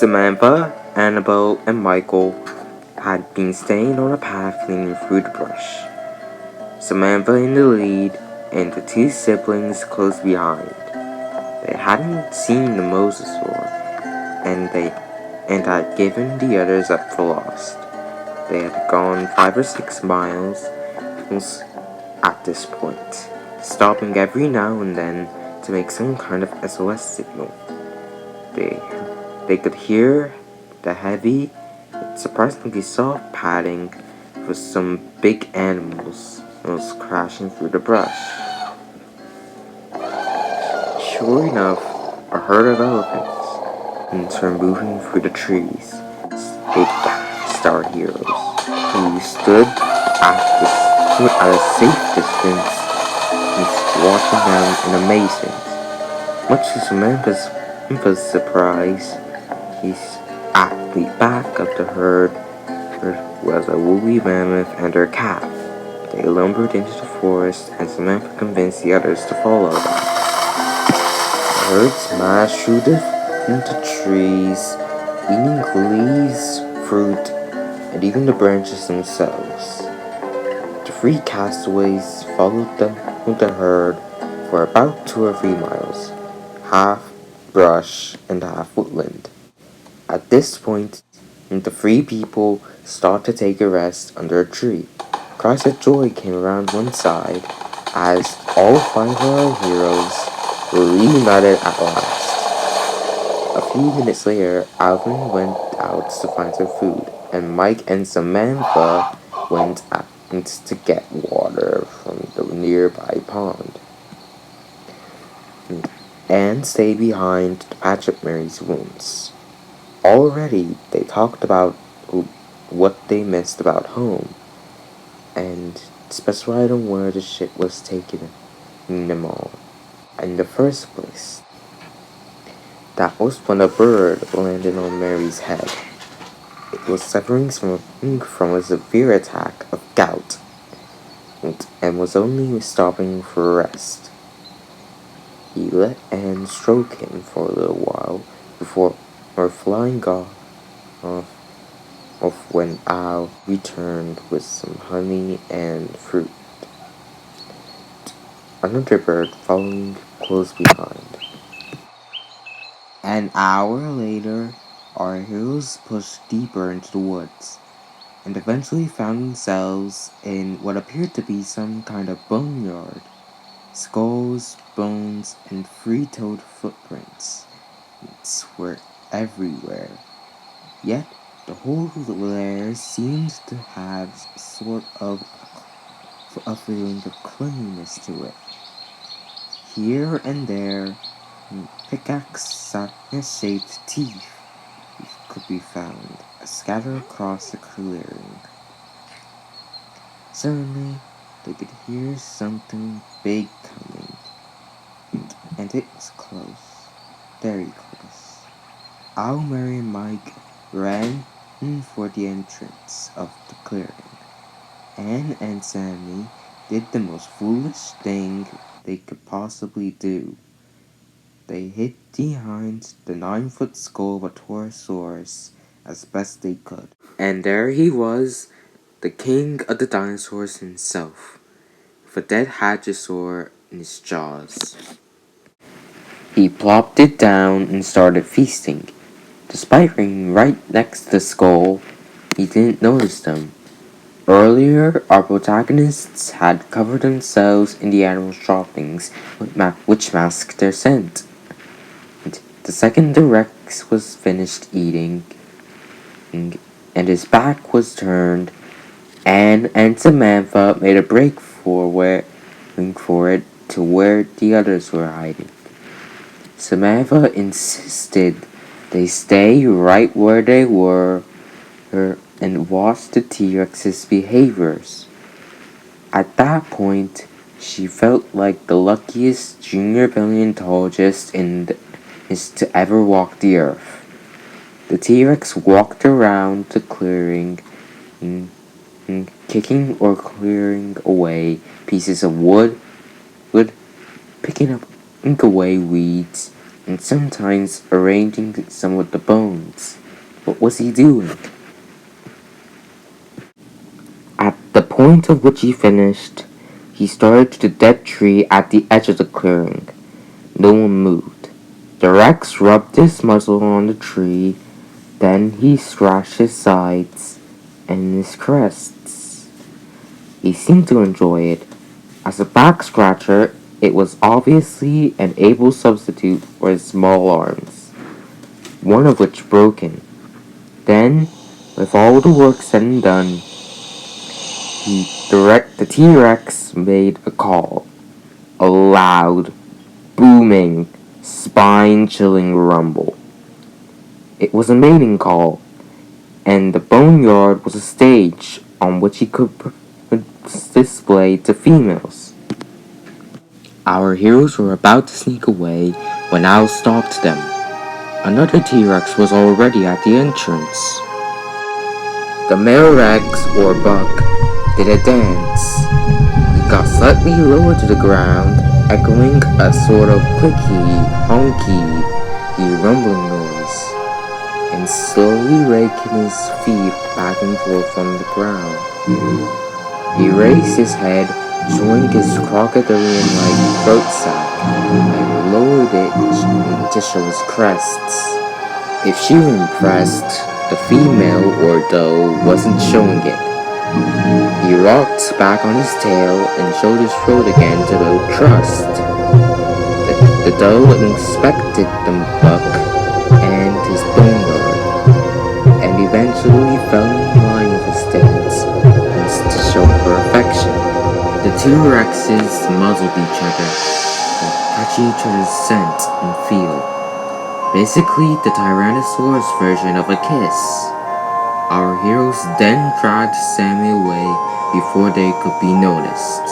Samantha, Annabelle, and Michael had been staying on a path cleaning through the brush. Samantha in the lead, and the two siblings close behind. They hadn't seen the mosasaur, and had given the others up for lost. They had gone 5 or 6 miles at this point, stopping every now and then to make some kind of SOS signal. They could hear the heavy, surprisingly soft padding of some big animals crashing through the brush. Sure enough, a herd of elephants were moving through the trees. They passed our heroes, who stood at a safe distance and watching them in amazement. Much to Samantha's surprise, at the back of the herd was a woolly mammoth and her calf. They lumbered into the forest, and Samantha convinced the others to follow them. The herd smashed through into trees, eating leaves, fruit, and even the branches themselves. The 3 castaways followed the herd for about 2 or 3 miles, half brush and half woodland. At this point, the 3 people stopped to take a rest under a tree. Cries of joy came around one side as all 5 of our heroes were reunited at last. A few minutes later, Alvin went out to find some food, and Mike and Samantha went out to get water from the nearby pond and stay behind to patch up Mary's wounds. Already, they talked about what they missed about home, and specified on where the ship was taking them all in the first place. That was when a bird landed on Mary's head. It was suffering from a severe attack of gout, and was only stopping for rest. He let Anne stroke him for a little while before flying off when Al returned with some honey and fruit. Another bird following close behind. An hour later, our heroes pushed deeper into the woods, and eventually found themselves in what appeared to be some kind of boneyard. Skulls, bones, and 3-toed footprints were everywhere. Yet, the whole lair seemed to have sort of a feeling of cleanliness to it. Here and there, pickaxe-shaped teeth could be found scattered across the clearing. Suddenly, they could hear something big coming, and it was close, very close. Al, Mary, and Mike ran for the entrance of the clearing. Anne and Sammy did the most foolish thing they could possibly do. They hid behind the 9-foot skull of a Torosaurus as best they could. And there he was, the king of the dinosaurs himself, with a dead hadrosaur in his jaws. He plopped it down and started feasting. Despite being right next to the skull, he didn't notice them. Earlier, our protagonists had covered themselves in the animal's droppings, which masked their scent. The second the Rex was finished eating, and his back was turned, Anne and Samantha made a break for it to where the others were hiding. Samantha insisted they stay right where they were and watch the T-Rex's behaviors. At that point, she felt like the luckiest junior paleontologist to ever walk the earth. The T-Rex walked around the clearing, kicking or clearing away pieces of wood, picking up away weeds, and sometimes arranging some of the bones. What was he doing? At the point at which he finished, he started the dead tree at the edge of the clearing. No one moved. The Rex rubbed his muzzle on the tree, then he scratched his sides and his crests. He seemed to enjoy it. As a back scratcher, it was obviously an able substitute for his small arms, one of which broken. Then, with all the work said and done, the T-Rex made a call. A loud, booming, spine-chilling rumble. It was a mating call, and the boneyard was a stage on which he could display to females. Our heroes were about to sneak away when Al stopped them. Another T-Rex was already at the entrance. The male Rex, or buck, did a dance. He got slightly lower to the ground, echoing a sort of clicky, honky, rumbling noise, and slowly raking his feet back and forth on the ground. He raised his head, showing his crocodilian-like throat sack, and lowered it to show his crests. If she were impressed, the female, or doe, wasn't showing it. He rocked back on his tail and showed his throat again to build trust. The doe inspected the buck and his boneyard, and eventually fell in line with his stance, to show her affection. The two Rexes muzzled each other, catching each other's scent and feel. Basically, the Tyrannosaurus version of a kiss. Our heroes then dragged Sammy away before they could be noticed.